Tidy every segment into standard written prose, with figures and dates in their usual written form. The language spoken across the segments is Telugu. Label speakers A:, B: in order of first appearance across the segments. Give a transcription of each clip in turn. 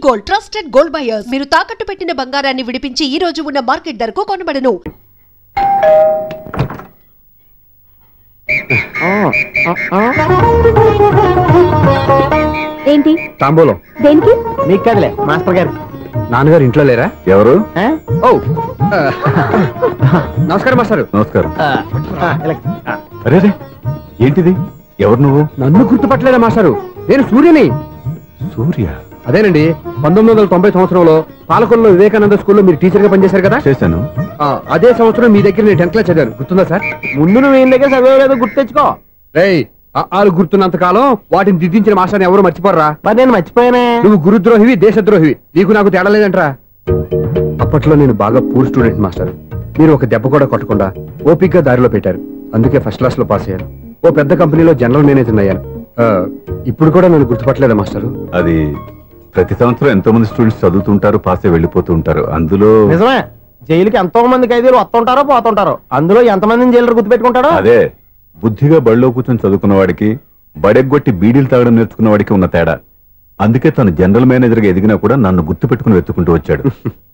A: Gold trusted gold buyers. మీరు తాకట్టు పెట్టిన బంగారాన్ని విడిపించి ఈ రోజు ఉన్న మార్కెట్ ధరకు కొనబడను.
B: ఏంటి
C: తాంబూలం?
B: దేనికి?
C: మీకు కదలే, మాస్టర్ గారు. నాన్నగారు ఇంట్లో లేరా? ఎవరు? ఓ నమస్కారం మాస్టర్.
D: నమస్కారం. అరే ఏంటిది? ఎవరు నువ్వు?
C: నన్ను గుర్తుపట్టలేదా మాస్టారు? నేను సూర్యని.
D: సూర్య?
C: అదేనండి, 1990 సంవత్సరంలో పాలకొల్లో వివేకానంద స్కూల్లో మీరు టీచర్ గా పనిచేశారు కదా?
D: చేశాను.
C: అదే సంవత్సరం మీ దగ్గర నేను 10th క్లాస్ చదివాను, గుర్తుందా సార్? ముందు నువ్వు ఏం దగ్గర చదవలేదో గుర్తు తెచ్చుకో. రేయ్, ఆలు గుర్తున్నంత కాలం వాటిని దిద్దించిన మాస్టర్ని ఎవరు మర్చిపోర్రా? మరి నేను మర్చిపోయానే. నువ్వు గురుద్రోహివి, దేశద్రోహివి, నీకు నాకు తేడా లేదంటరా. అప్పట్లో నేను బాగా పూర్ స్టూడెంట్ మాస్టర్. మీరు ఒక దెబ్బ కూడా కొట్టకుండా ఓపిక్గా దారిలో పెట్టారు, అందుకే ఫస్ట్ క్లాస్ లో పాస్ అయ్యాను. ఓ పెద్ద కంపెనీలో జనరల్ మేనేజర్ అయ్యాను. ఇప్పుడు కూడా నన్ను గుర్తుపట్టలేదా మాస్టర్?
D: అది ప్రతి సంవత్సరం ఎంతో మంది స్టూడెంట్స్ చదువుతుంటారు, పాస్ అయి వెళ్ళిపోతూ ఉంటారు. అందులో
C: నిజమే, జైలుకి ఎంతో మంది ఖైదీలు వస్తుంటారో పోతుంటారో, అందులో ఎంతమందిని జైలు గుర్తుపెట్టుకుంటారో.
D: అదే బుద్ధిగా బడిలో కూర్చొని చదువుకున్న వాడికి, బడెగ్గొట్టి బీడీలు తాగడం నేర్చుకున్న వాడికి ఉన్న తేడా. అందుకే తను జనరల్ మేనేజర్ గా ఎదిగినా కూడా నన్ను గుర్తు పెట్టుకుని వెతుకుంటూ వచ్చాడు.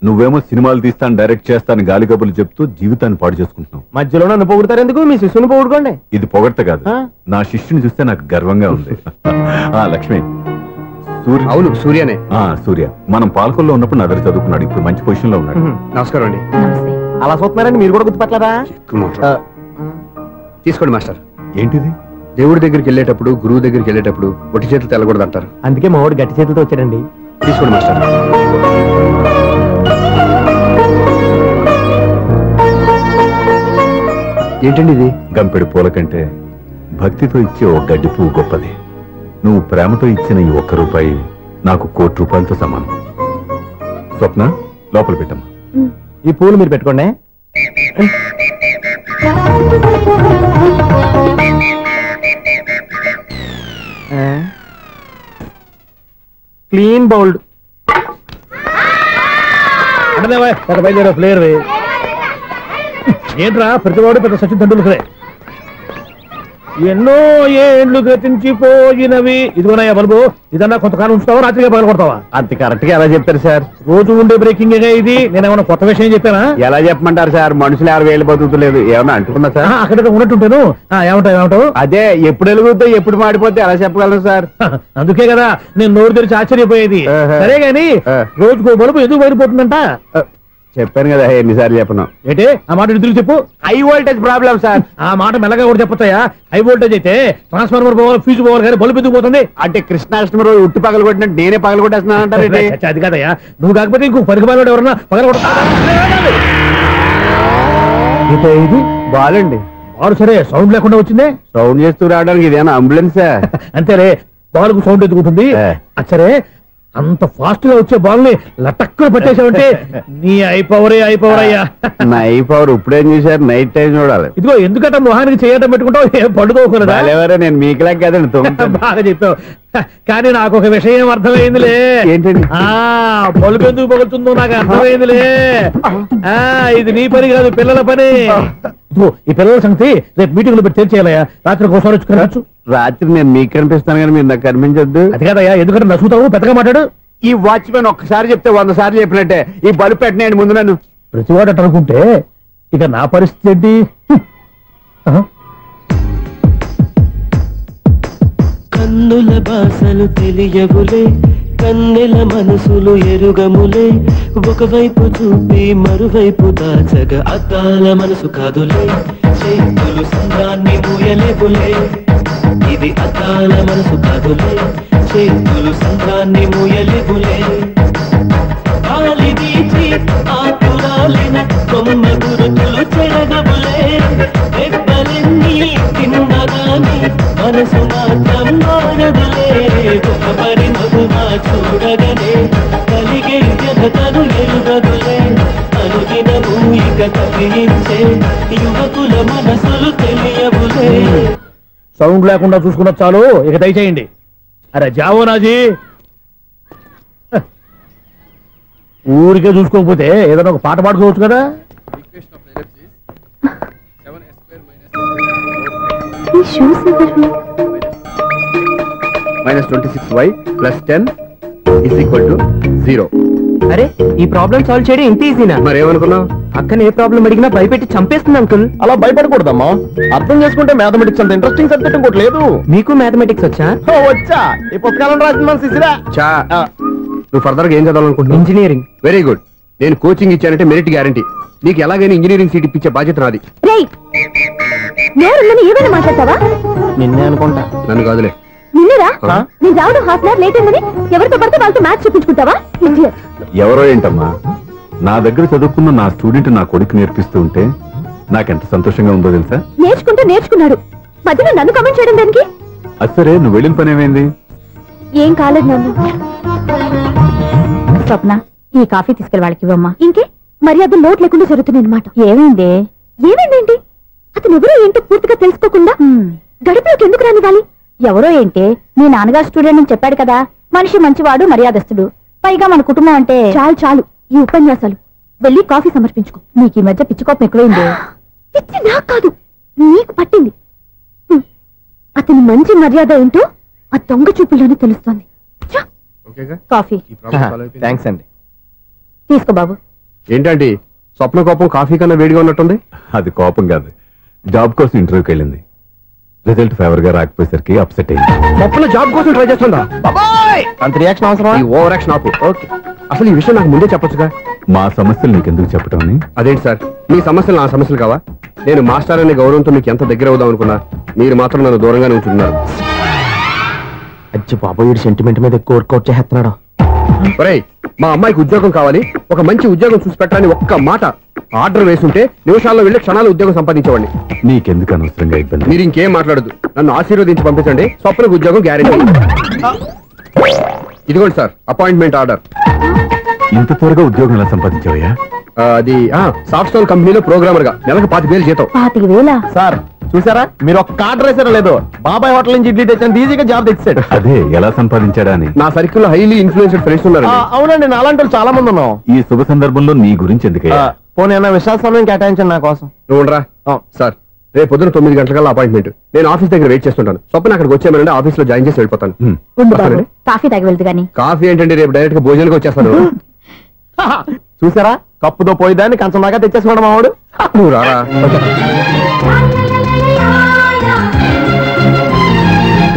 D: నువ్వేమో సినిమాలు తీస్తాను, డైరెక్ట్ చేస్తాను గాలి కబుర్లు చెప్తూ జీవితాన్ని పాడు చేసుకుంటున్నావు.
C: మధ్యలో నన్ను పొగుడతారు ఎందుకు? మీ శిష్యుని పొగుడుకోండి.
D: ఇది పొగడ్త కాదు, నా శిష్యుని చూస్తే నాకు గర్వంగా ఉంది. లక్ష్మి, సూర్య. అవును, సూర్యనే. సూర్య మనం పాలకొల్లో ఉన్నప్పుడు నా దగ్గర చదువుకున్నాడు, ఇప్పుడు మంచి పొజిషన్ లో ఉన్నాడు. నమస్కారం అండి.
C: అలా చూస్తున్నారండి, మీరు కూడా గుర్తుపట్టలేదా?
D: తీసుకోండి మాస్టర్. ఏంటిది?
C: దేవుడి దగ్గరికి వెళ్ళేటప్పుడు, గురువు దగ్గరికి వెళ్ళేటప్పుడు ఒట్టి చేతులు తెల్లకూడదు అంటారు, అందుకే మా వాడు గట్టి చేతులతో వచ్చాడండి. తీసుకోండి మాస్టర్.
D: ఏంటండి ఇది? గంపెడు పూల కంటే భక్తితో ఇచ్చే ఓ గడ్డి పువ్వు గొప్పది. నువ్వు ప్రేమతో ఇచ్చిన ఈ ₹1 నాకు ₹1,00,00,000తో సమానం. స్వప్న, లోపల పెట్టమ్మా.
C: ఈ పూలు మీరు పెట్టుకోండి. క్లీన్ బౌల్డ్ అంటే ప్లేయర్. ఏంట్రా ప్రతివాడు పెద్ద సచిన్ తెండూల్కరే. ఎన్నో ఏండ్లు గతించిపోయినవి. ఇదిగోనయ్యా బల్బు, ఇదన్నా కొంతకాలం ఉంచుతావా, రాత్రిగా పగల కొడతావా? అంత కరెక్ట్ గా ఎలా చెప్తారు సార్? రోజు ఉండే బ్రేకింగ్ ఇది. నేనేమన్నా కొత్త విషయం చెప్పానా? ఎలా చెప్పమంటారు సార్? మనుషులు 60 బతుకుతలేదు, ఏమన్నా అంటున్నా సార్? అక్కడ ఉన్నట్టుంటాను. ఏమంటావు? అదే ఎప్పుడు వెలుగుతో ఎప్పుడు మాడిపోతే ఎలా చెప్పగలను సార్? అందుకే కదా నేను నోరు తెరిచి ఆశ్చర్యపోయేది. సరే గాని రోజుకో బల్బు ఎందుకు బయటపోతుందంట? చెప్పాను కదా, ఎన్నిసార్లు చెప్పను. ఏంటి ఆ మాట ఇద్దరు చెప్పు. High voltage problem sir. ఆ మాట మెల్లగా కూడా చెప్పొచ్చాయా? హై వోల్టేజ్ అయితే ట్రాన్స్ఫార్మర్ పోవాలి, ఫ్యూజ్ పోవాలి, కానీ బల్బు ఎందుకు పోతుంది? అంటే కృష్ణాష్టమి రోజు ఉట్టి పగలు కొట్టినట్టు నేనే పగలు కొట్టేస్తున్నానంటారు. అది కదయ్యా, నువ్వు కాకపోతే ఇంకో పనికి బాలు ఎవరన్నా పగలు కొడతా. ఇది బాలండి. బాలు సరే, సౌండ్ లేకుండా వచ్చిందే. సౌండ్ చేస్తూ రావడానికి ఇదేనా అంబులెన్సా? అంతేరే, బాలుకు సౌండ్ ఎదుగుతుంది. సరే, అంత ఫాస్ట్ గా వచ్చే బాల్ ని లటక్కున పట్టేసావంటే నీ ఐపవర్ అయ్యా. నా ఐపవర్ ఇప్పుడేం చూసారు? నైట్ టైం చూడాలి. ఇదిగో ఎందుకంటే మొహానికి చేయటం పెట్టుకుంటావు, పండుకోకూడదా? నేను మీకులా కదండి. బాగా చెప్పావు, కానీ నాకు ఒక విషయం అర్థమైందిలే. ఏంటండి? బల్బు ఎందుకు పగులుతుందో నాకు అర్థమైందిలే. ఇది నీ పని కాదు, పిల్లల పని. ఈ పిల్లల సంగతి రేపు మీటింగ్ లో పెట్టి తెలిసేయాలయ్యా. రాత్రి ఒకసారి వచ్చి కనవచ్చు. రాత్రి నేను మీకు కనిపిస్తాను కానీ మీరు నాకు కనిపించొద్దు. అది కదయ్యా, ఎందుకంటే నసుగుతావు, పెద్దగా మాట్లాడు. ఈ వాచ్మెన్ ఒక్కసారి చెప్తే 100 సార్లు చెప్పినట్టే. ఈ బల్బు పెట్టినాయండి ముందు నన్ను. ప్రతివాడు అట్ట అనుకుంటే ఇక నా పరిస్థితి ఏంటి?
E: కన్నుల భాషలు తెలియవులే, కన్నెల మనసులు ఎరుగములే. ఒకవైపు చూపి మరువైపు దాచగా అద్దాల మనసు కాదులే. చేతులు సంద్రాన్ని మూయలేవులే, ఇది అద్దాల మనసు కాదులే. చేతులు సంద్రాన్ని మూయలేవులే. గాలి వీచి ఆకురాలిన కొమ్మ గురుతులు చెరగవులే. దెబ్బలెన్ని తిన్నగాని మనసు మాత్రం మారదులే. ఒక పరిమగుమా చూడగనే కలిగే జగతను ఎరుగదులే. అనుదినము ఇక తప్పించే యువకుల మనసులు తెలియవులే.
C: సౌండ్ లేకుండా చూసుకున్న చాలు, ఇక దయచేయండి. అరే జావో నాజీ, ఊరికే చూసుకోకపోతే ఏదైనా ఒక పాట పాడుకోవచ్చు కదా.
B: -26y
C: + 10 0.
B: అరే ఈ ప్రాబ్లం సాల్వ్ చేయడం ఇంత ఈజీనా?
C: మరేమనుకున్నావు?
B: అక్కనే ఏ ప్రాబ్లం అడిగినా భయపెట్టి చంపేస్తుంది అంకుల్.
C: అలా భయపడకూడదమ్మా. అర్థం చేసుకుంటే మ్యాథమెటిక్స్ అంత ఇంట్రెస్టింగ్ సబ్జెక్ట్ ఇంకోటి లేదు.
B: మీకు మ్యాథమెటిక్స్ వచ్చా?
C: వచ్చా, ఈ పుస్తకాలను రాసిన మన శిశిరా. నువ్వు ఫర్దర్ గా ఏం చదవాలనుకుంటున్నావు?
B: ఇంజనీరింగ్.
C: Very good. నేను కోచింగ్ ఇచ్చానంటే మెరిట్ గ్యారంటీ. నీకు ఎలాగైనా ఇంజనీరింగ్ సీట్ ఇప్పించే బాధ్యత నాది.
F: ఏమైనా మాట్లాడతావా?
B: నిన్నే అనుకుంటా.
C: నన్ను కాదులే.
F: నిన్నరా నేను రావడం హాఫ్ అన్ అవర్ లేట్ అయిందని ఎవరితో పడితే వాళ్ళతో మ్యాచ్ చూపించుకుంటావా?
D: ఎవరో ఏంటమ్మా, నా దగ్గర చదువుకున్న నా స్టూడెంట్ నా కొడుకు నేర్పిస్తూ ఉంటే నాకెంత సంతోషంగా ఉందో తెలుసా?
F: నేర్చుకున్నాడు. మధ్యలో నన్ను కమెంట్ చేయడం దానికి?
D: అసరే నువ్వు వెళ్ళిన పని ఏమైంది?
F: ఏం కాలేదు నాన్న. స్వప్న, ఈ కాఫీ తీసుకెళ్ళి వాళ్ళకి ఇవ్వమ్మా. ఇంకే మర్యాద లోటు లేకుండా జరుగుతుంది అనమాట. ఏమైందేంటి? అతను ఎవరో ఏంటో పూర్తిగా తెలుసుకోకుండా గడిపలోకి ఎందుకు రానివ్వాలి? ఎవరో ఏంటి, మీ నాన్నగారు స్టూడెంట్ అని చెప్పాడు కదా. మనిషి మంచివాడు, మర్యాదస్తుడు. పైగా మన కుటుంబం అంటే చాలు ఈ ఉపన్యాసాలు. వెళ్ళి కాఫీ సమర్పించుకో. నీకు ఈ మధ్య పిచ్చుకోపం ఎక్కువైంది. పిచ్చి నాకు కాదు, నీకు పట్టింది. అతని మంచి మర్యాద ఏంటో ఆ దొంగ చూపుల్లోనే తెలుస్తోంది. కాఫీ
B: థ్యాంక్స్ అండి.
F: తీసుకో బాబు.
C: ఏంటంటే స్వప్న కోపం కాఫీ కన్నా వేడిగా ఉన్నట్టుంది?
D: అది కోపం కాదు, జాబ్ కోసం ఇంటర్వ్యూకి వెళ్ళింది. రిజల్ట్ ఫేవర్ గా రాకపోయేసరికి అప్సెట్ అయింది.
C: స్వప్న జాబ్ కోసం ట్రై చేస్తుందా?
B: అంత రియాక్షన్ అవసరం?
C: ఈ ఓవర్ యాక్షన్ ఆపు. ఓకే, అసలు ఈ విషయం నాకు ముందే చెప్పొచ్చుగా.
D: మా సమస్యలు నీకెందుకు చెప్పటం అని?
C: అదేంటి సార్, మీ సమస్యలు నా సమస్యలు కావా? నేను మాస్టర్ అనే గౌరవంతో మీకు ఎంత దగ్గర అవుదాం అనుకున్నా, మీరు మాత్రం నన్ను దూరంగానే ఉంటున్నారు.
B: అచ్చి బాబు, సెంటిమెంట్ మీద ఎక్కువ వర్కౌట్ చేస్తున్నాడు.
C: ఒరేయ్, మా అమ్మాయికి ఉద్యోగం కావాలి, ఒక మంచి ఉద్యోగం చూసి పెట్టాలని ఒక్క మాట ఆర్డర్ వేసుంటే నిమిషాల్లో వెళ్ళి క్షణాలు ఉద్యోగం సంపాదించేవాడిని.
D: నీకెందుకు అనవసరంగా ఇబ్బంది?
C: మీరు ఇంకేం మాట్లాడదు, నన్ను ఆశీర్వదించి పంపించండి. స్వప్నకు ఉద్యోగం గ్యారెంటీ. ఇదిగోండి సార్, అపాయింట్మెంట్ ఆర్డర్.
D: ఇంత త్వరగా ఉద్యోగం ఎలా సంపాదించావయ్యా?
C: అది సాఫ్ట్వేర్ కంపెనీలో ప్రోగ్రామర్ గా నెలకు 5,000 జీతం.
F: 5,000?
B: సార్ చూసారా, మీరు ఒక కార్డు రేసారా లేదు, బాబాయ్ హోటల్ నుంచి ఇడ్లీ తెచ్చాను, ఈజీగా జాబ్ తెచ్చాడు.
D: అదే ఎలా సంపాదించాడా అని.
C: నా సర్కిల్ లో హైలీ ఇన్ఫ్లుయెన్స్డ్ ఫ్రెండ్స్ ఉన్నారు.
B: అవునండి, నా అలాంటి వాళ్ళు చాలా మంది ఉన్నాం.
D: ఈ శుభ సందర్భంలో నీ గురించి ఎందుకయ్యా?
B: పోనీ అన్న విశాల సమయం కేటాయించండి నా కోసం.
C: నువ్వు రా సార్. రేపు పొద్దున 9 గంటలకల్లా అపాయింట్మెంట్. నేను ఆఫీస్ దగ్గర వెయిట్ చేస్తుంటాను. స్వప్న అక్కడికి వచ్చేయమనండి, ఆఫీస్ లో జాయిన్ చేసి వెళ్ళిపోతాను.
F: కాఫీ తాగి వెళ్తు గానీ.
C: కాఫీ ఏంటండి, రేపు డైరెక్ట్ గా భోజనానికి వచ్చేస్తాను.
B: చూసారా, కప్పుతో పోయిదాన్ని కంచం దాకా తెచ్చేసుకోవడం మావాడు.
C: నువ్వు రారా.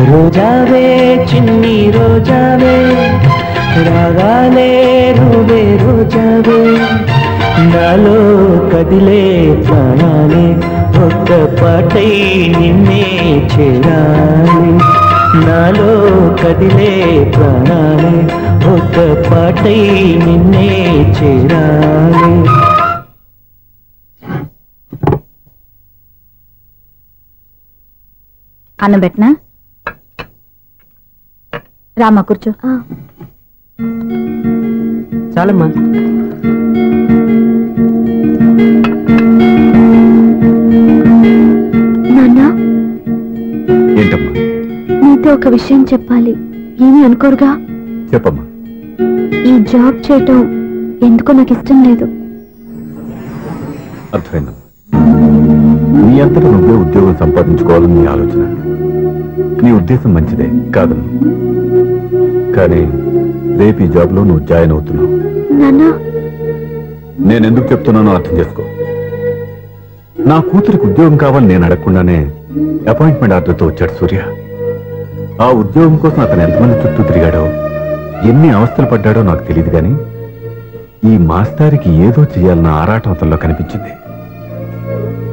E: రోజావే చిన్ని రోజావే, రాగానే నువ్వే రోజావే, నాలో కదిలే ప్రాణాలే ఒక్క పాటై నిన్నే చేరాలి, నాలో కదిలే ప్రాణాలే ఒక్క పాటై నిన్నే చేరాలి.
F: అన్నం పెట్టనా? రామ్మా కూర్చో.
B: చాలమ్మా.
F: నాన్న,
D: ఏంటమ్మా?
F: నీతో ఒక విషయం చెప్పాలి. ఏమీ అనుకోరుగా?
D: చెప్పమ్మా.
F: ఈ జాబ్ చేయటం ఎందుకో నాకు ఇష్టం లేదు.
D: అర్థమైందమ్మా, నీ అంతటా నువ్వే ఉద్యోగం సంపాదించుకోవాలని నీ ఆలోచన. నీ ఉద్దేశం మంచిదే కాదను, కానీ రేపు ఈ జాబ్ లో నువ్వు జాయిన్ అవుతున్నావు.
F: నాన్నా,
D: నేనెందుకు చెప్తున్నానో అర్థం చేసుకో. నా కూతురికి ఉద్యోగం కావాలని నేను అడగకుండానే అపాయింట్మెంట్ ఆర్డర్తో వచ్చాడు సూర్య. ఆ ఉద్యోగం కోసం అతను ఎంతమంది చుట్టూ తిరిగాడో, ఎన్ని అవస్థలు పడ్డాడో నాకు తెలియదు, కానీ ఈ మాస్టారికి ఏదో చేయాలన్న ఆరాటం అతనిలో కనిపించింది.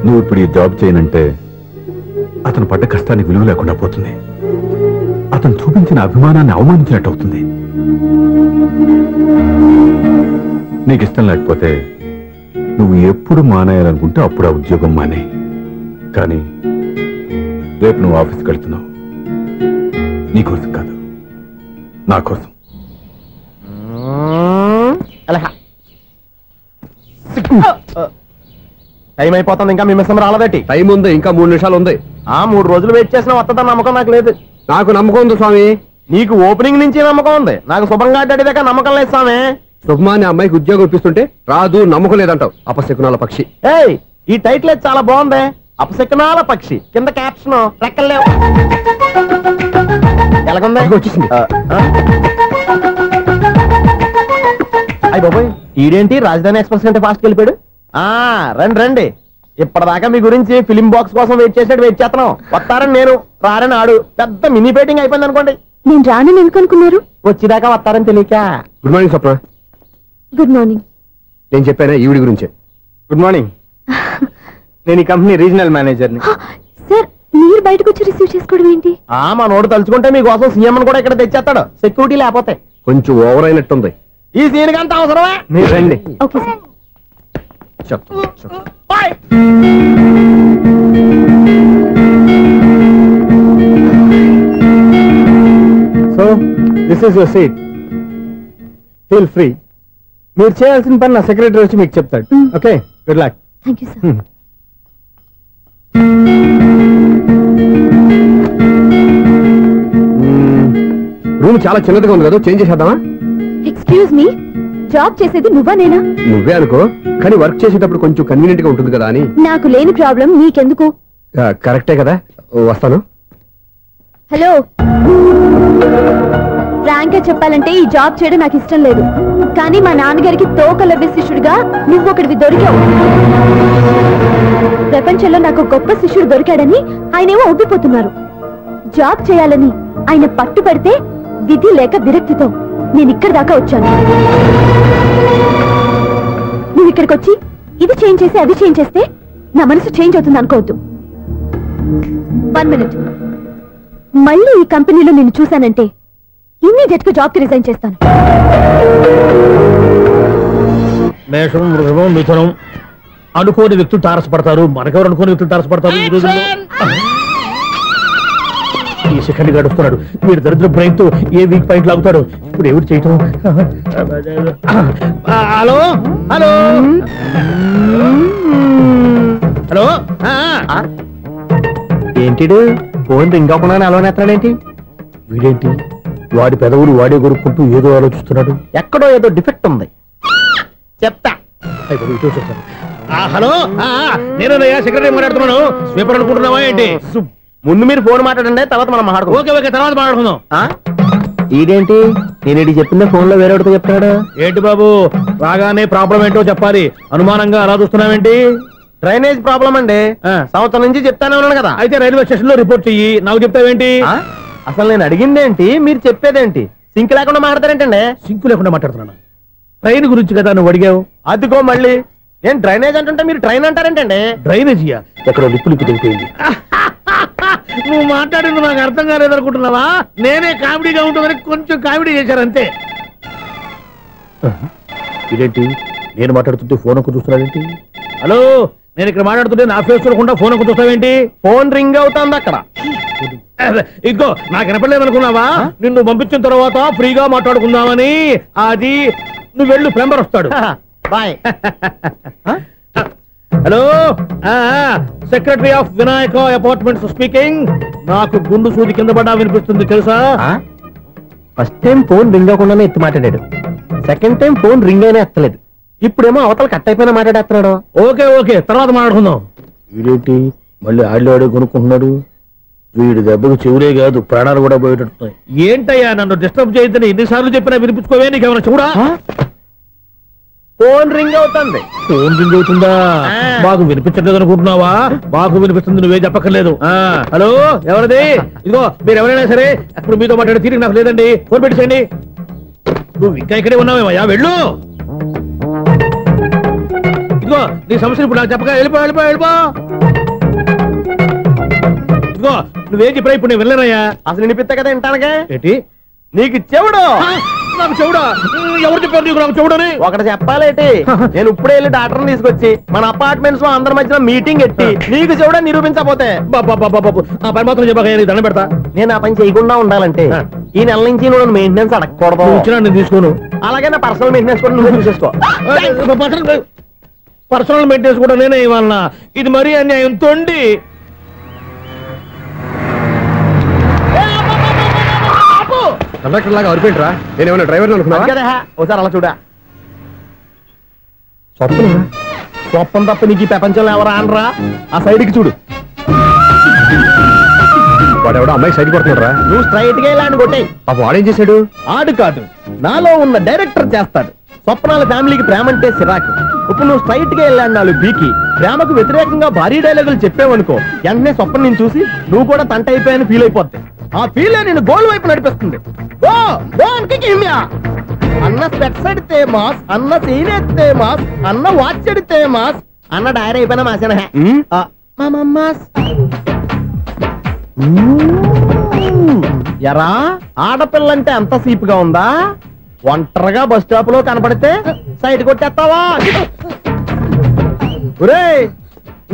D: నువ్వు ఇప్పుడు ఈ జాబ్ చేయనంటే అతను పడ్డ కష్టానికి విలువ లేకుండా పోతుంది. అతను చూపించిన అభిమానాన్ని అవమానించినట్టు అవుతుంది. నీకు ఇష్టం లేకపోతే నువ్వు ఎప్పుడు మానేయాలనుకుంటే అప్పుడు ఆ ఉద్యోగం మానే. కానీ రేపు నువ్వు ఆఫీస్కి వెళ్తున్నావు, నీకోసం కాదు, నా కోసం.
B: టైం అయిపోతుంది, ఇంకా మీ మిస్సం రాలేదటి.
C: టైం ఉంది, ఇంకా 3 నిమిషాలు ఉంది.
B: 3 రోజులు వెయిట్ చేసిన వస్తుందని నమ్మకం నాకు లేదు.
C: నాకు నమ్మకం ఉంది స్వామి.
B: నీకు ఓపెనింగ్ నుంచి నమ్మకం ఉంది, నాకు శుభంగా అడ్డాక నమ్మకం లేదు స్వామి.
C: శుభమాని అమ్మాయికి ఉద్యోగం ఇప్పిస్తుంటే రాదు, నమ్మకం లేదంటావు. అపశకునాల పక్షి.
B: ఏయ్, ఈ టైటిల్ చాలా బాగుంది. అపశకునాల పక్షి, కింద క్యాప్షన్ రెక్కలేవు. ఎలాగుంది?
C: వచ్చేసింది.
B: అయ్యి బాబోయ్, ఈడేంటి రాజధాని ఎక్స్ప్రెస్ కంటే ఫాస్ట్ వెళ్ళిపోయాడు. రండి రండి, ఇప్పటిదాకా మీ గురించి ఫిలిం బాక్స్ కోసం వెయిట్ చేస్తున్నాం. వస్తారని నేను, రారని ఆడు. పెద్ద మినీ పేటింగ్ అయిపోయింది అనుకోండి.
F: నేను రానని ఎందుకు అనుకున్నారు?
B: వచ్చేదాకా వస్తారని తెలియక.
C: Good morning Swapna.
F: Good morning.
C: నేను చెప్పాను ఈవిడి గురించే.
B: Good morning. నేను ఈ కంపెనీ రీజనల్ మేనేజర్ని.
F: సార్, మీరు బయటకు వచ్చి రిసీవ్ చేసుకోవడం ఏంటి?
B: మా నోడు తలుచుకుంటే మీకోసం సీఎం కూడా ఇక్కడ తెచ్చేస్తాడు, సెక్యూరిటీ లేకపోతే.
C: కొంచెం ఓవర్ అయినట్టుంది.
B: ఈ సీన్ కంత అవసరమా? మీరు రండి.
F: Okay sir.
C: So this is your seat, feel free. మీరు చేయాల్సిన పని నా సెక్రటరీ వచ్చి మీకు చెప్తాడు. Okay, good luck.
F: Thank you sir.
C: Room చాలా చిన్నదిగా ఉంది కదా, చేంజ్ చేసేద్దామా?
F: ఎక్స్క్యూజ్ మీ, జాబ్ చేసేది నువ్వా నేనా?
C: నువ్వే అనుకో, కానీ వర్క్ చేసేటప్పుడు కొంచెం కన్వీనియంట్ గా ఉంటుంది కదా అని.
F: నాకు లేని ప్రాబ్లం నీకెందుకు?
C: కరెక్టే కదా, వస్తాను.
F: హలో, ఫ్రాంక్ గా చెప్పాలంటే ఈ జాబ్ చేయడం నాకు ఇష్టం లేదు. కానీ మా నాన్నగారికి తోకలవ్వే శిష్యుడిగా నువ్వు ఒకటివి దొరికావు. ప్రపంచంలో నాకు గొప్ప శిష్యుడు దొరికాడని ఆయనేమో ఒప్పిపోతున్నారు. జాబ్ చేయాలని ఆయన పట్టుబడితే విధి లేక విరక్తితో నేను ఇక్కడి దాకా వచ్చాను. నువ్వు ఇక్కడికి వచ్చి ఇది చేంజ్ చేసి అది చేంజ్ చేస్తే నా మనసు చేంజ్ అవుతుంది అనుకోవద్దు. 1 మినిట్. మళ్ళీ ఈ కంపెనీలో నిన్ను చూశానంటే ఇమ్మీడియట్ గా జాబ్ కి రిజైన్ చేస్తాను.
C: మేషం, వృషభం, మిథునం అనుకోని వ్యక్తులు తారసపడతారు. మనకెవరు అనుకోని వ్యక్తులు తారసపడతారు ఈ రోజుల్లో? ఈ సెకండ్ గడుస్తున్నాడు. వీడు దరిద్ర బ్రెయిన్ తో ఏ వీక్ పాయింట్ లాగుతాడు. ఇప్పుడు ఎవరు చేయటం? Hello hello hello.
B: ఏంటిడు ఫోన్ రింగ్ అవ్వకుండా అలవనేస్తాడేంటి?
C: వీడేంటి వాడి పెదవులు వాడే కొరుక్కుంటూ ఏదో ఆలోచిస్తున్నాడు.
B: ఎక్కడో ఏదో డిఫెక్ట్ ఉంది, చెప్తా.
C: హలో, నేనయ్యా సెక్రటరీ మాట్లాడుతున్నాను. స్వీపర్ అనుకుంటున్నావా ఏంటి?
B: ముందు మీరు ఫోన్ మాట్లాడండి, తర్వాత మనం మాట్లాడుకో.
C: ఓకే ఓకే, తర్వాత మాట్లాడుకుందాం.
B: ఇదేంటి నేను ఇది చెప్పిందే ఫోన్ లో వేరే ఒకటి చెప్తాడు.
C: ఏంటి బాబు, రాగానే ప్రాబ్లం ఏంటో చెప్పాలి. అనుమానంగా అలా చూస్తున్నావేంటి?
B: డ్రైనేజ్ ప్రాబ్లం అండి. సంవత్సరం నుంచి చెప్తానే ఉన్నాను కదా.
C: అయితే రైల్వే స్టేషన్ లో రిపోర్ట్ చెయ్యి, నాకు చెప్తావేంటి?
B: అసలు నేను అడిగిందేంటి, మీరు చెప్పేదేంటి? సింక్ లేకుండా మాట్లాడతారేంటండి?
C: సింకు లేకుండా మాట్లాడుతున్నాను. ట్రైన్ గురించి కదా నువ్వు అడిగావు.
B: అదిగో మళ్ళీ నేను డ్రైనేజ్ అంటుంటే మీరు ట్రైన్ అంటారేంటండి?
C: డ్రైనేజీయా? ఎక్కడో లిప్పులిప్పు తెలిపోయింది. నువ్వు మాట్లాడింది నాకు అర్థం కాలేదనుకుంటున్నావా? నేనే కామెడీగా ఉంటుందని కొంచెం కామెడీ చేశారంతే. ఇదేంటి నేను మాట్లాడుతుంటే ఫోన్ ఒక్క చూస్తున్నావేంటి? హలో, నేను ఇక్కడ మాట్లాడుతుంటే నా ఫేస్ చూడకుండా ఫోన్ ఒక్క చూస్తావేంటి?
B: ఫోన్ రింగ్ అవుతుంది అక్కడ.
C: ఇదిగో నాకు వినపడలేదు అనుకున్నావా? నిన్ను పంపించిన తర్వాత ఫ్రీగా మాట్లాడుకుందామని. అది నువ్వు వెళ్ళు, ప్లంబర్ వస్తాడు.
B: Bye.
C: Hello, secretary of Vinayaka apartments speaking. నాకు గుండు సూది కింద పడ్డా వినిపిస్తుంది తెలుసా?
B: ఫస్ట్ టైం ఫోన్ రింగ్ అవ్వకుండానే ఎత్తి మాట్లాడాడు. సెకండ్ టైం ఫోన్ రింగ్ అయినా ఎత్తలేదు. ఇప్పుడేమో అవతల కట్ అయిపోయినా మాట్లాడేస్తున్నాడు.
C: ఓకే ఓకే, తర్వాత మాట్లాడుకుందాం. వీడేంటి మళ్ళీ ఆడిలో కొనుక్కుంటున్నాడు? వీడి దెబ్బకు చెవులే కాదు ప్రాణాలు కూడా పోయేటట్టున్నాయి. ఏంటయ్యా నన్ను డిస్టర్బ్ చేయొద్దని ఎన్నిసార్లు చెప్పినా వినిపించుకోవే? నీకేమైనా చూడా?
B: ఫోన్ రింగ్ అవుతుంది.
C: ఫోన్ రింగ్ అవుతుందా? మాకు వినిపించట్లేదు అనుకుంటున్నావా? మాకు వినిపిస్తుంది, నువ్వే చెప్పక్కర్లేదు. హలో, ఎవరిది? ఇదిగో మీరు ఎవరైనా సరే ఇప్పుడు మీతో మాట్లాడే తీరిక నాకు లేదండి. ఫోన్ పెట్టేసేయండి. నువ్వు ఇంకా ఇక్కడే ఉన్నావేమయ్యా, వెళ్ళు. ఇదిగో నీ సమస్యలు ఇప్పుడు నాకు చెప్పగా వెళ్ళిపో వెళ్ళిపో వెళ్ళిపో. ఇదిగో నువ్వేం చెప్పరా ఇప్పుడు నేను వెళ్ళానయ్యా.
B: అసలు వినిపిస్తా కదా వింటానగా.
C: ఏంటి
B: నీకు చెవుడు?
C: నాకు చెవుడా? ఎవరు చెప్పారు నీకు నాకు చెవుడని?
B: ఒకటి చెప్పాలేటి, నేను ఇప్పుడే వెళ్ళి డాక్టర్ని తీసుకొచ్చి మన అపార్ట్మెంట్స్ లో అందరి మధ్యన మీటింగ్ ఎట్టి నీకు చెవుడని నిరూపించకపోతే
C: ఆ పని మాత్రం చెప్పక దండం పెడతా.
B: నేను ఆ పని చేయకుండా ఉండాలంటే ఈ నెల నుంచి నువ్వు మెయింటెనెన్స్ అడగకూడదు.
C: వచ్చినా నేను తీసుకోను.
B: అలాగే నా పర్సనల్ మెయింటెనెన్స్ కూడా నువ్వే చూసేసుకో.
C: పర్సనల్ మెయింటెనెన్స్ కూడా నేనే ఇవ్వాలన్నా? ఇది మరీ అన్యాయం. తొండి కండక్టర్ లాగా అరిపోయింట్రా. నేనేమన్నా డ్రైవర్ అనుకున్నావా?
B: ఒకసారి అలా చూడా. స్వప్నం తప్ప నీకు ఈ ప్రపంచంలో ఎవరా అనరా? ఆ సైడ్కి చూడు.
C: వాడెవడో అమ్మాయి సైడ్ కొడుతున్నారా?
B: నువ్వు స్ట్రైట్ గా ఇలా అని కొట్టే.
C: వాడేం చేశాడు?
B: ఆడు కాదు, నాలో ఉన్న డైరెక్టర్ చేస్తాడు. స్వప్నాల ఫ్యామిలీకి ప్రేమ అంటే సిరాకు. ఇప్పుడు నువ్వు స్ట్రైట్ గా వెళ్ళాడు 4 బీకి ప్రేమకు వ్యతిరేకంగా భారీ డైలాగులు చెప్పావనుకో, వెంటనే స్వప్నం నేను చూసి నువ్వు కూడా తంట అయిపోయాని ఫీల్ అయిపోద్ది. ఆ ఫీల్ నేను గోల్ వైపు నడిపిస్తుంది. అన్న స్పెట్స్ అడితే మాస్, అన్న సీన్ ఎత్తే మాస్, అన్న వాచ్ అడితే మాస్, అన్న డైరీ అయిపోయినా మాసేనా ఎరా ఆడపిల్లంటే అంత సీప్ గా ఉందా? ఒంటరిగా బస్ స్టాప్ లో కనపడితే సైడ్ కొట్టేస్తావా? ఒరే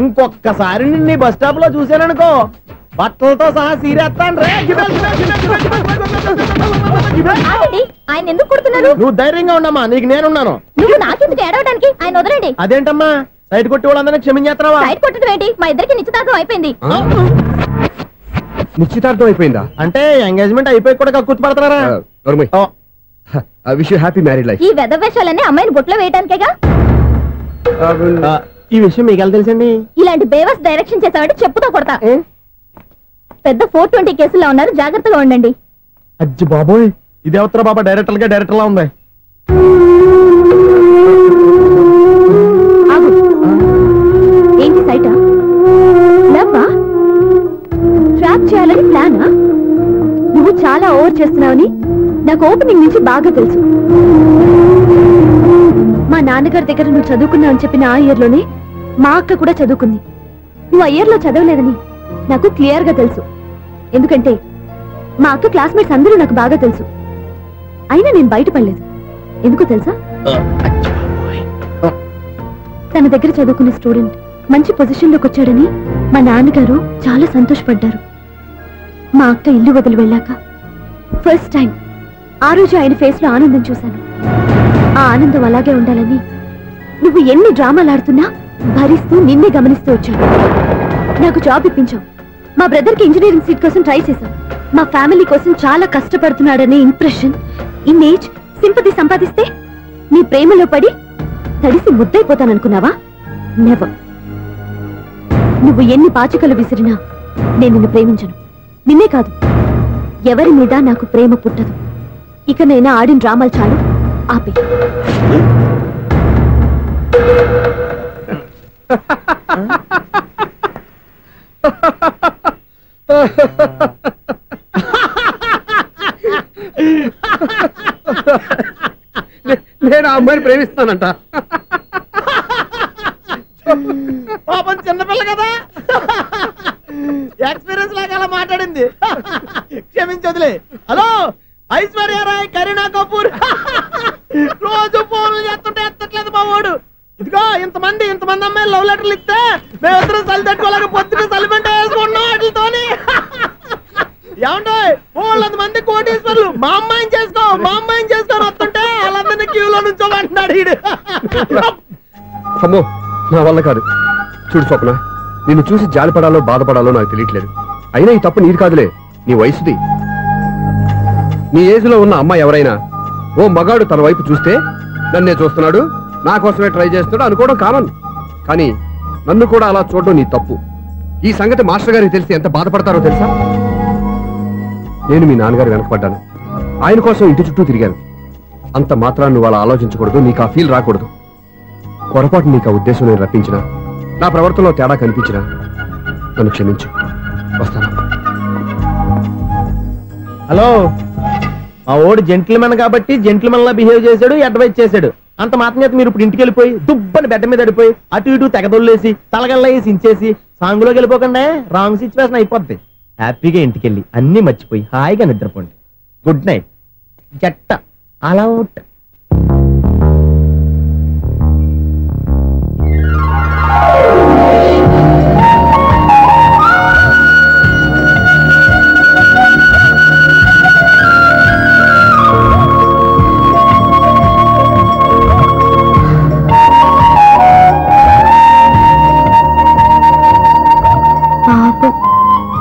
B: ఇంకొక్కసారి నిన్ను బస్ స్టాప్ లో చూసాననుకో బట్టలతో సహా సీరేస్తాను రే.
F: ఆయన ఎందుకు కొడుతున్నారు?
B: నువ్వు ధైర్యంగా ఉండమ్మా, నీకు నేనున్నాను.
F: నువ్వు నాకెందుకు ఏడవడానికి? ఆయన వదలండి.
B: అదేంటమ్మా సైడ్ కొట్టి వాళ్ళందరినీ క్షమించేస్తున్నావా?
F: సైడ్ కొట్టడం ఏంటి? మా ఇద్దరికి నిశ్చితార్థం అయిపోయింది.
C: నిశ్చితార్థం అయిపోయిందా?
B: అంటే ఎంగేజ్మెంట్ అయిపోయి కూడా కక్కుర్తి పడుతున్నారా?
C: Wish you happy married life.
F: ఈ వెధవేషాలన్నీ అమ్మాయిని బుట్లో వేయడానికేగా.
B: ఈ విషయం మీకు ఎలా తెలుసండి?
F: ఇలాంటి బేవస్ డైరెక్షన్ చేసావంటే చెప్పుతో కొడతా. పెద్ద 420 కేసుల్లో ఉన్నారు, జాగ్రత్తగా ఉండండి.
B: అజ్జి బాబోయ్, ఇదేవత్తరా బాబా డైరెక్టర్ లా ఉంది.
F: ఏంటి సైటా? లవ్వా? ట్రాప్ చేయాలని ప్లానా? నువ్వు చాలా ఓవర్ చేస్తున్నావని నాకు ఓపెనింగ్ నుంచి బాగా తెలుసు. మా నాన్నగారి దగ్గర నువ్వు చదువుకున్నావు అని చెప్పిన ఆ ఇయర్ లోనే మా అక్క కూడా చదువుకుంది. నువ్వు ఆ ఇయర్ లో చదవలేదని నాకు క్లియర్ గా తెలుసు. ఎందుకంటే మా అక్క క్లాస్మేట్స్ అందరూ నాకు బాగా తెలుసు. అయినా నేను బయటపడలేదు. ఎందుకో తెలుసా? తన దగ్గర చదువుకునే స్టూడెంట్ మంచి పొజిషన్ లోకి వచ్చాడని మా నాన్నగారు చాలా సంతోషపడ్డారు. మా అక్క ఇల్లు వదిలి వెళ్ళాక ఫస్ట్ టైం ఆ రోజు ఆయన ఫేస్ లో ఆనందం చూశాను. ఆ ఆనందం అలాగే ఉండాలని నువ్వు ఎన్ని డ్రామాలు ఆడుతున్నా భరిస్తూ నిన్నే గమనిస్తూ వచ్చాను. నాకు జాబ్ ఇప్పించావు. మా బ్రదర్ కి ఇంజనీరింగ్ సీట్ కోసం ట్రై చేశావు. మా ఫ్యామిలీ కోసం చాలా కష్టపడుతున్నాడనే ఇంప్రెషన్, ఇమేజ్, సింపతి సంపాదిస్తే నీ ప్రేమలో పడి తడిసి ముద్దైపోతాననుకున్నావా? నెవర్. నువ్వు ఎన్ని పాచికలు విసిరినా నేను నిన్ను ప్రేమించను. నిన్నే కాదు, ఎవరి మీద నాకు ప్రేమ పుట్టదు. ఇక నేను ఆడిన డ్రామాలు చాలు, ఆపే.
C: నేను ఆ అమ్మాయిని ప్రేమిస్తానంట.
B: పాపం చిన్నపిల్ల కదా, ఎక్స్పీరియన్స్ లాగా అలా మాట్లాడింది. క్షమించదులే. హలో ఐశ్వర్య రాయ్, కరీనా కపూర్ రోజు ఫోన్లు చేస్తుంటే ఎత్తట్లేదు మా వాడు. ఇదిగో ఇంతమంది అమ్మాయిలు లవ్ లెటర్లు ఇస్తే మేమిద్దరం చలి తట్టుకోలేక పొద్దున చలిమంట వేసుకున్నాం వాటితోని. ఏమంటే 400 మంది కోటీశ్వర్లు మా అమ్మాయిని చేసుకొని వస్తుంటే వాళ్ళందరినీ క్యూలో నుంచోమంటున్నాడు వీడు.
C: అమ్మో నా వల్ల కాదు. చూడు స్వప్న, నిన్ను చూసి జాలిపడాలో బాధపడాలో నాకు తెలియట్లేదు. అయినా ఈ తప్పు నీది కాదులే, నీ వయసుది. నీ ఏజ్ లో ఉన్న అమ్మాయి ఎవరైనా ఓ మగాడు తన వైపు చూస్తే నన్నే చూస్తున్నాడు, నా కోసమే ట్రై చేస్తున్నాడు అనుకోవడం కామన్. కానీ నన్ను కూడా అలా చూడడం నీ తప్పు. ఈ సంగతి మాస్టర్ గారికి తెలిసి ఎంత బాధపడతారో తెలుసా? నేను మీ నాన్నగారు వెనకపడ్డాను, ఆయన కోసం ఇంటి చుట్టూ తిరిగాను. అంత మాత్రాన్ని నువ్వు అలా ఆలోచించకూడదు, నీకు ఆ ఫీల్ రాకూడదు. పొరపాటు నీకు ఆ ఉద్దేశం నేను రప్పించినా, నా ప్రవర్తనలో తేడా కనిపించినా నన్ను క్షమించు. వస్తాను.
B: హలో, మా ఓడు జెంటిల్మెన్ కాబట్టి జెంటిల్మెన్ లా బిహేవ్ చేశాడు, అడ్వైజ్ చేశాడు. అంత మాత్రం చేత మీరు ఇప్పుడు ఇంటికి వెళ్ళిపోయి దుబ్బని బెడ్ మీద పడిపోయి అటు ఇటు తెగదొల్లేసి తలగల్లా వేసి ఇంచేసి సాంగులోకి వెళ్ళిపోకండి. రాంగ్ సిచ్యువేషన్ అయిపోద్ది. హ్యాపీగా ఇంటికి వెళ్ళి అన్ని మర్చిపోయి హాయిగా నిద్రపోండి. Good night. జట్ట అలా అవుట్.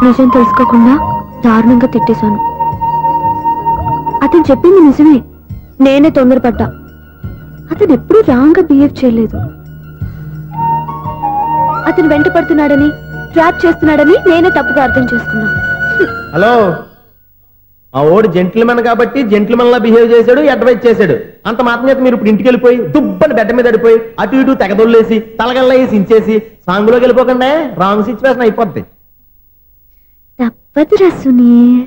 F: నిజం తెలుసుకోకుండా దారుణంగా తిట్టేశాను. అతను చెప్పింది నిజమే, నేనే తొందరపడ్డా. అతను ఎప్పుడూ రాంగ్ గా బిహేవ్ చేయలేదు. అతను వెంట పడుతున్నాడని, ట్రాప్ చేస్తున్నాడని నేనే తప్పుగా అర్థం చేసుకున్నా.
B: హలో, మా ఓడు జెంటిల్మెన్ కాబట్టి జెంటిల్మెన్ లా బిహేవ్ చేశాడు, అడ్వైజ్ చేశాడు. అంత మాత్రం చేత మీరు ఇప్పుడు ఇంటికి వెళ్ళిపోయి దుబ్బని బెడ్డ మీద పడిపోయి అటు ఇటు తెగదొల్లేసి తలగల్లా వేసి ఇంచేసి సాంగులోకి వెళ్ళిపోకుండా రాంగ్ సిచ్యువేషన్ అయిపోద్ది.
F: తప్పదురా సునీల్.